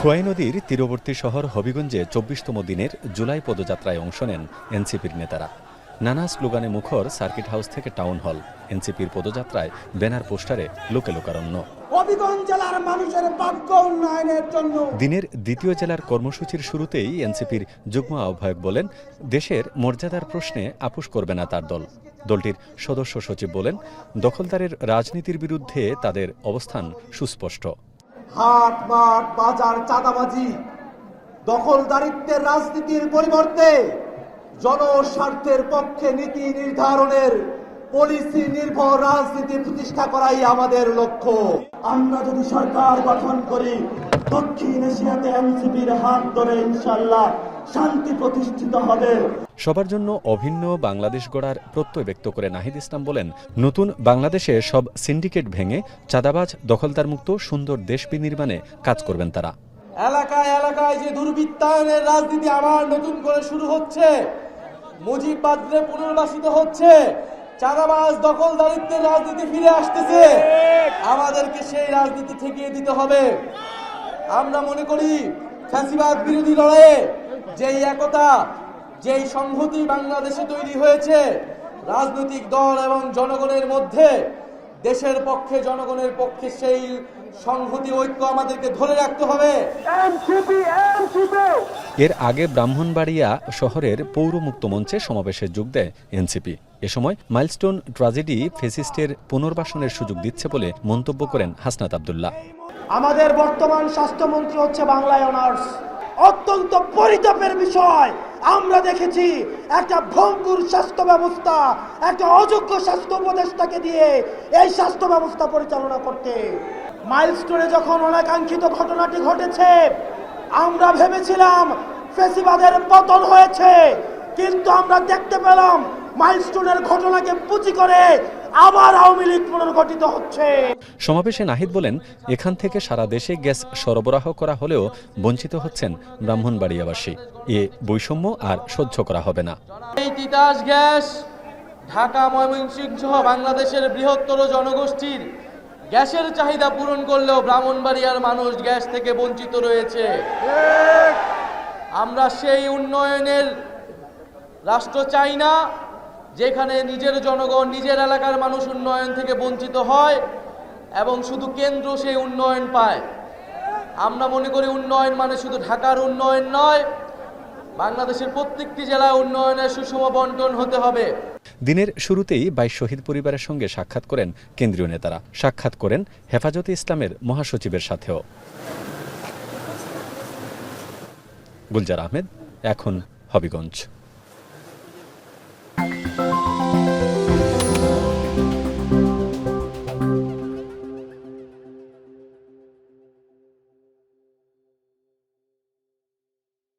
খোয়াই নদীর তীরবর্তী শহর হবিগঞ্জে ২৪তম দিনের জুলাই পদযাত্রায় অংশ নেন এনসিপির নেতারা। নানা স্লোগানে মুখর সার্কিট হাউস থেকে টাউন হল। এনসিপির পদযাত্রায় ব্যানার পোস্টারে লোকে লোকারণ্য। দিনের দ্বিতীয় জেলার কর্মসূচির শুরুতেই এনসিপির যুগ্ম আহ্বায়ক বলেন, দেশের মর্যাদার প্রশ্নে আপোষ করবে না তার দল। দলটির সদস্য সচিব বলেন, দখলদারের রাজনীতির বিরুদ্ধে তাদের অবস্থান সুস্পষ্ট। হাট মাঠ বাজার চাঁদাবাজি দখলদারিত্বের রাজনীতির পরিবর্তে জনস্বার্থের পক্ষে নীতি নির্ধারণের পলিসি নির্ভর রাজনীতি প্রতিষ্ঠা করাই আমাদের লক্ষ্য। আমরা যদি সরকার গঠন করি, দক্ষিণ এশিয়াতে এনসিপির হাত ধরে ইনশাআল্লাহ শান্তি প্রতিষ্ঠিত হবে। সবার জন্য অভিন্ন বাংলাদেশ গড়ার প্রত্যয় ব্যক্ত করে নাহিদ ইসলাম বলেন, নতুন বাংলাদেশে সব সিন্ডিকেট ভেঙে চাঁদাবাজ দখলদার মুক্ত সুন্দর দেশ বিনির্মাণে কাজ করবেন তারা। এলাকায় এলাকায় যে দুর্বৃত্তায়নের রাজনীতি আবার নতুন করে শুরু হচ্ছে, মুজিববাদে পুনর্বাসিত হচ্ছে, চাঁদাবাজ দখলদারিত্বের রাজনীতি ফিরে আসতেছে, আমাদেরকে সেই রাজনীতি ঠেকিয়ে দিতে হবে। আমরা মনে করি ফ্যাসিবাদ বিরোধী লড়াইয়ে যেই একতা, যেই সংহতি বাংলাদেশে তৈরি হয়েছে, রাজনৈতিক দল এবং জনগণের মধ্যে, দেশের পক্ষে জনগণের পক্ষে সেই সংহতি ঐক্য আমাদেরকে ধরে রাখতে হবে। এর আগে ব্রাহ্মণবাড়িয়া শহরের পৌর মুক্ত মঞ্চে সমাবেশে যোগ দেয় এনসিপি। এ সময় মাইলস্টোন ট্র্যাজেডি ফেসিস্টের পুনর্বাসনের সুযোগ দিচ্ছে বলে মন্তব্য করেন হাসনাত আব্দুল্লাহ। আমাদের বর্তমান স্বাস্থ্যমন্ত্রী হচ্ছে বাংলায় অনার্স। অত্যন্ত পরিতাপের বিষয়, আমরা দেখেছি একটা ভঙ্গুর স্বাস্থ্য ব্যবস্থা, একটা অযোগ্য স্বাস্থ্য উপদেষ্টাকে দিয়ে এই স্বাস্থ্য ব্যবস্থা পরিচালনা করতে। মাইলস্টোনে যখন অনাকাঙ্ক্ষিত ঘটনাটি ঘটেছে, আমরা ভেবেছিলাম ফ্যাসিবাদের পতন হয়েছে, কিন্তু আমরা দেখতে পেলাম মাইলস্টোনের ঘটনাকে পুঁজি করে আবার আওয়ামী লীগ পুনর্গঠিত হচ্ছে। সমাবেশে নাহিদ বলেন, এখান থেকে সারা দেশে গ্যাস সরবরাহ করা হলেও বঞ্চিত হচ্ছেন ব্রাহ্মণবাড়িয়াবাসী। এ বৈষম্য আর সহ্য করা হবে না। এই তিতাস গ্যাস ঢাকা, ময়মনসিংহ সহ বাংলাদেশের বৃহত্তর জনগোষ্ঠীর গ্যাসের চাহিদা পূরণ করলেও ব্রাহ্মণবাড়িয়ার মানুষ গ্যাস থেকে বঞ্চিত রয়েছে। আমরা সেই উন্নয়নের রাষ্ট্র চাই না, যেখানে নিজের জনগণ, নিজের এলাকার মানুষ উন্নয়ন থেকে বঞ্চিত হয় এবং শুধু কেন্দ্র সেই উন্নয়ন পায়। আমরা মনে করি উন্নয়ন মানে শুধু ঢাকার উন্নয়ন নয়, বাংলাদেশের প্রত্যেকটি জেলায় উন্নয়নের সুষম বন্টন হতে হবে। দিনের শুরুতেই ২২ শহীদ পরিবারের সঙ্গে সাক্ষাৎ করেন কেন্দ্রীয় নেতারা। সাক্ষাৎ করেন হেফাজতে ইসলামের মহাসচিবের সাথেও। গুলজার আহমেদ, এখন হবিগঞ্জ।